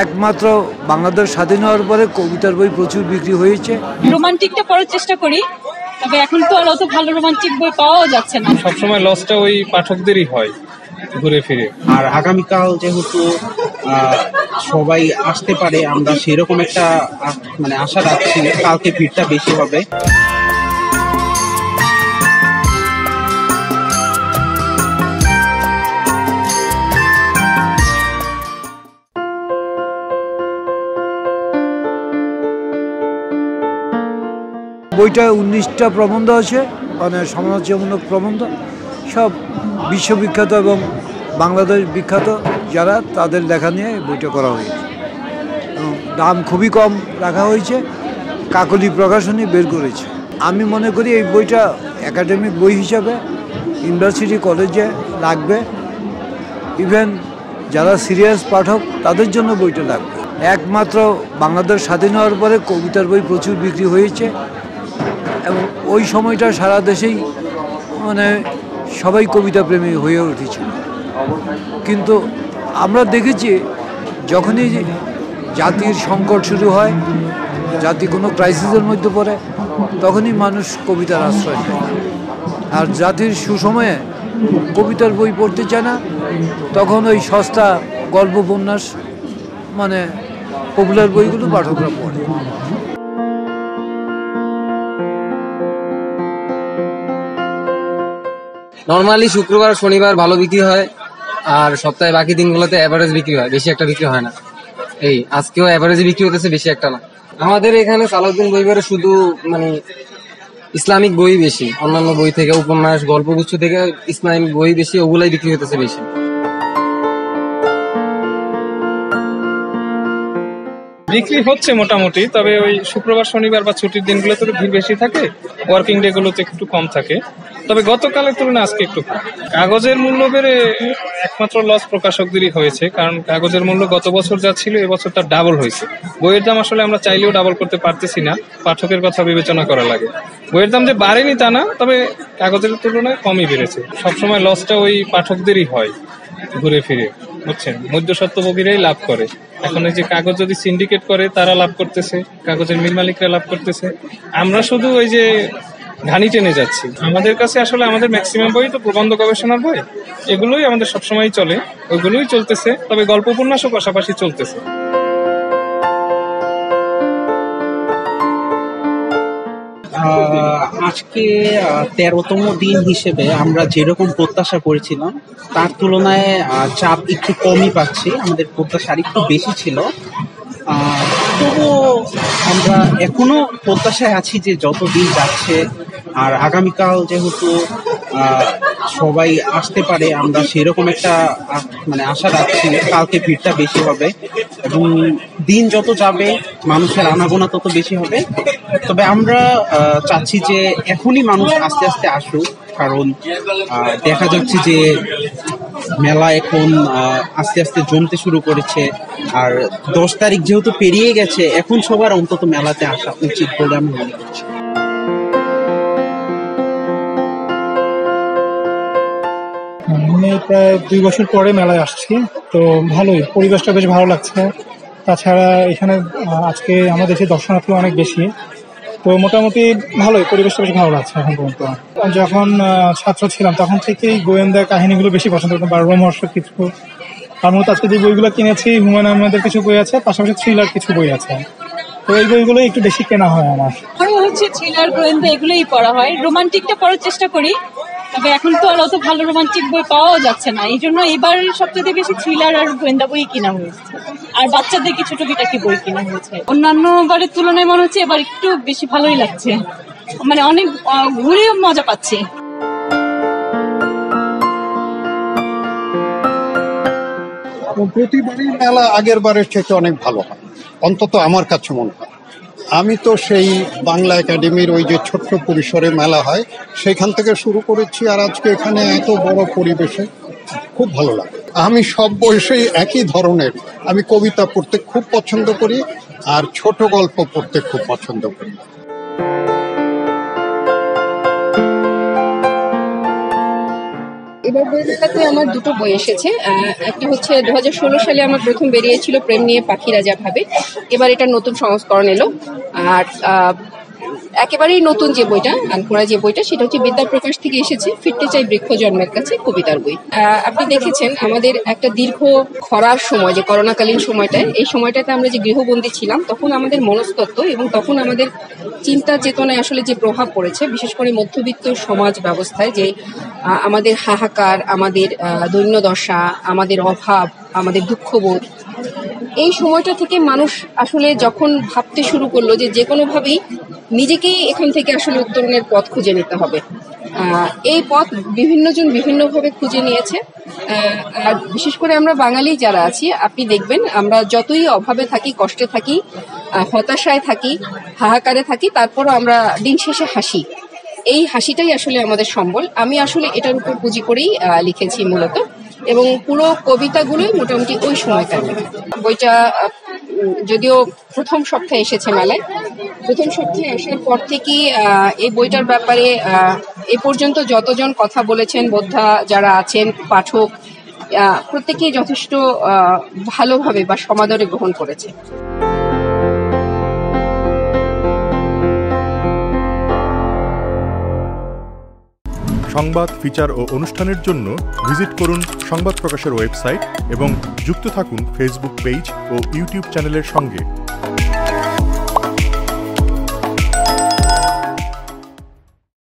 একমাত্র বাংলাদেশ স্বাধীন হওয়ার পরে কবিতার বই প্রচুর বিক্রি হয়েছে। রোমান্টিকটা পড়ার চেষ্টা করি, তবে এখন তো আর অত ভালো রোমান্টিক বই পাওয়া যাচ্ছে না। সবসময় লসটা ওই পাঠকদেরই হয় ঘুরে ফিরে। আর আগামীকাল যেহেতু সবাই আসতে পারে, আমরা সেরকম একটা আশা রাখছি কালকে ভিড়টা বেশি হবে। বইটা 19টা প্রবন্ধ আছে, মানে সমালোচনামূলক প্রবন্ধ, সব বিশ্ববিখ্যাত এবং বাংলাদেশ বিখ্যাত যারা তাদের লেখা নিয়ে বইটা করা হয়েছে। দাম খুবই কম রাখা হয়েছে, কাকলি প্রকাশনী বের করেছে। আমি মনে করি এই বইটা একাডেমিক বই হিসাবে ইউনিভার্সিটি কলেজে লাগবে, ইভেন যারা সিরিয়াস পাঠক তাদের জন্য বইটা লাগবে। একমাত্র বাংলাদেশ স্বাধীন হওয়ার পরে কবিতার বই প্রচুর বিক্রি হয়েছে এবং ওই সময়টা সারা দেশেই মানে সবাই কবিতা প্রেমী হয়ে উঠেছিল। কিন্তু আমরা দেখেছি যখনই জাতির সংকট শুরু হয়, জাতি কোনো ক্রাইসিসের মধ্যে পড়ে, তখনই মানুষ কবিতার আশ্রয় নেয়। আর জাতির সুসময়ে কবিতার বই পড়তে চায় না, তখন ওই সস্তা গল্প উপন্যাস মানে পপুলার বইগুলো পাঠকরা পড়ে। নর্মালি শুক্রবার শনিবার ভালো বিক্রি হয়, আর সপ্তাহে বাকি দিনগুলোতে অ্যাভারেজ বিক্রি হয়, বেশি একটা বিক্রি হয় না। এই আজকেও অ্যাভারেজে বিক্রি হতেছে, বেশি একটা না। আমাদের এখানে সালাউদ্দিন বইবারে শুধু ইসলামিক বই বেশি, অন্যান্য বই থেকে উপন্যাস গল্পগুচ্ছ থেকে ইসলামিক বই বেশি, ওগুলাই বিক্রি হতেছে বেশি। বিক্রি হচ্ছে মোটামুটি, তবে ওই শুক্রবার শনিবার বা ছুটির দিনগুলোতে ভিড় বেশি থাকে, ওয়ার্কিং ডে গুলোতে একটু কম থাকে। তবে গতকালের তুলনায় আজকে একটু কম। কাগজের মূল্য বেড়ে একমাত্র লস প্রকাশকদেরই হয়েছে, কারণ কাগজের মূল্য গত বছর যা ছিল এবছর তার ডাবল হয়েছে। বইয়ের দাম আসলে আমরা চাইলেও ডাবল করতে পারতেছি না, পাঠকের কথা বিবেচনা করা লাগে। বইয়ের দাম যে বাড়েনি তা না, তবে কাগজের তুলনায় কমই বেড়েছে। সবসময় লসটা ওই পাঠকদেরই হয় ঘুরে ফিরে, বুঝছেন, মধ্যস্বত্বভোগীরাই লাভ করে। এখন এই যে কাগজ যদি সিন্ডিকেট করে তারা লাভ করতেছে, কাগজের মিল মালিকরা লাভ করতেছে, আমরা শুধু ওই যে ঘানি টেনে যাচ্ছি। আমাদের কাছে আসলে আমাদের ম্যাক্সিমাম বই তো প্রবন্ধ গবেষণার বই, এগুলোই আমাদের সবসময় চলে, ওইগুলোই চলতেছে, তবে গল্প উপন্যাসও পাশাপাশি চলতেছে। আজকে 13তম দিন হিসেবে আমরা যেরকম প্রত্যাশা করেছিলাম তার তুলনায় চাপ একটু কমই পাচ্ছি। আমাদের প্রত্যাশা একটু বেশি ছিল, তবুও আমরা এখনো প্রত্যাশায় আছি যে যত দিন যাচ্ছে আর আগামীকাল যেহেতু সবাই আসতে পারে, আমরা সেরকম একটা আশা রাখছি কালকে ভিড়টা বেশি হবে এবং দিন যত যাবে মানুষের আনাগোনা তত বেশি হবে। তবে আমরা চাচ্ছি যে এখনই মানুষ আস্তে আস্তে আসুক, কারণ দেখা যাচ্ছে যে মেলা এখন আস্তে আস্তে জমতে শুরু করেছে। আর 10 তারিখ যেহেতু পেরিয়ে গেছে, এখন সবার অন্তত মেলাতে আসা উচিত বলে আমি মনে করছি। আমি প্রায় 2 বছর পরে মেলায় আসছি, তো ভালোই, পরিবেশটা বেশ ভালো লাগছে। তাছাড়া এখানে আজকে আমাদের দেশে দর্শনার্থী অনেক বেশি, তো মোটামুটি ভালোই, পরিবেশটা বেশ ভালো লাগছে এখন পর্যন্ত। যখন ছাত্র ছিলাম তখন থেকেই গোয়েন্দা কাহিনীগুলো বেশি পছন্দ করতাম, বা রোমহর্ষক কিছু। তার মধ্যে আজকে যে বইগুলো কিনেছি, হুমায়ুন আহমেদের কিছু বই আছে, পাশাপাশি থ্রিলার কিছু বই আছে, তো এই বইগুলো একটু বেশি কেনা হয় আমার। থ্রিলার গোয়েন্দা এগুলোই পড়া হয়, রোমান্টিকটা পড়ার চেষ্টা করি, তবে এখন তো আর অত ভালো রোমান্টিক বই পাওয়া যাচ্ছে না। এই জন্য এবার সবচেয়ে বেশি থ্রিলার আর গোয়েন্দা বই কিনা হয়েছে, আর বাচ্চাদের কিছু টুকিটাকি বই কিনা হয়েছে। অন্যান্য বারের তুলনায় মনে হচ্ছে এবার একটু বেশি ভালোই লাগছে, অনেক ঘুরেও মজা পাচ্ছি। প্রতিবারই মেলা আগের বারের থেকে অনেক ভালো হয়, অন্তত আমার কাছে মনে হয়। আমি তো সেই বাংলা একাডেমির ওই যে ছোট্ট পরিসরে মেলা হয় সেখান থেকে শুরু করেছি, আর আজকে এখানে এত বড় পরিবেশে খুব ভালো লাগে। আমি সব বয়সেই একই ধরনের, আমি কবিতা পড়তে খুব পছন্দ করি আর ছোট গল্প পড়তে খুব পছন্দ করি। এবার বই মেলাতে আমার দুটো বই এসেছে। একটা হচ্ছে 2016 সালে আমার প্রথম বেরিয়েছিল প্রেম নিয়ে পাখি রাজা ভাবে, এবার এটা নতুন সংস্করণ এলো। আর একেবারেই নতুন যে বইটা, আনকোরা যে বইটা, সেটা হচ্ছে বিদ্যাপ্রকাশ থেকে এসেছে, ফিরতে চাই বৃক্ষ জন্মের কাছে, কবিতার বই। আপনি দেখেছেন আমাদের একটা দীর্ঘ খরার সময়, যে করোনাকালীন সময়টায়, এই সময়টাতে আমরা যে গৃহবন্দী ছিলাম, তখন আমাদের মনস্তত্ত্ব এবং তখন আমাদের চিন্তা চেতনায় আসলে যে প্রভাব পড়েছে, বিশেষ করে মধ্যবিত্ত সমাজ ব্যবস্থায়, যে আমাদের হাহাকার, আমাদের দৈন্যদশা, আমাদের অভাব, আমাদের দুঃখবোধ, এই সময়টা থেকে মানুষ আসলে যখন ভাবতে শুরু করলো যে কোনোভাবেই নিজেকেই এখান থেকে আসলে উত্তরণের পথ খুঁজে নিতে হবে, এই পথ বিভিন্নজন বিভিন্নভাবে খুঁজে নিয়েছে। আর বিশেষ করে আমরা বাঙালি যারা আছি, আপনি দেখবেন আমরা যতই অভাবে থাকি, কষ্টে থাকি, হতাশায় থাকি, হাহাকারে থাকি, তারপরও আমরা দিন শেষে হাসি। এই হাসিটাই আসলে আমাদের সম্বল। আমি আসলে এটার উপর পুঁজি করেই লিখেছি মূলত, এবং পুরো কবিতাগুলোই মোটামুটি ওই সময়কার লেখা। বইটা যদিও প্রথম সপ্তাহে এসেছে মেলায়, প্রথম সপ্তাহে আসার পর থেকেই এই বইটার ব্যাপারে এ পর্যন্ত যতজন কথা বলেছেন, বোদ্ধা যারা আছেন, পাঠক, প্রত্যেকেই যথেষ্ট ভালোভাবে বা সমাদরে গ্রহণ করেছে। সংবাদ, ফিচার ও অনুষ্ঠানের জন্য ভিজিট করুন সংবাদ প্রকাশের ওয়েবসাইট এবং যুক্ত থাকুন ফেসবুক পেজ ও ইউটিউব চ্যানেলের সঙ্গে।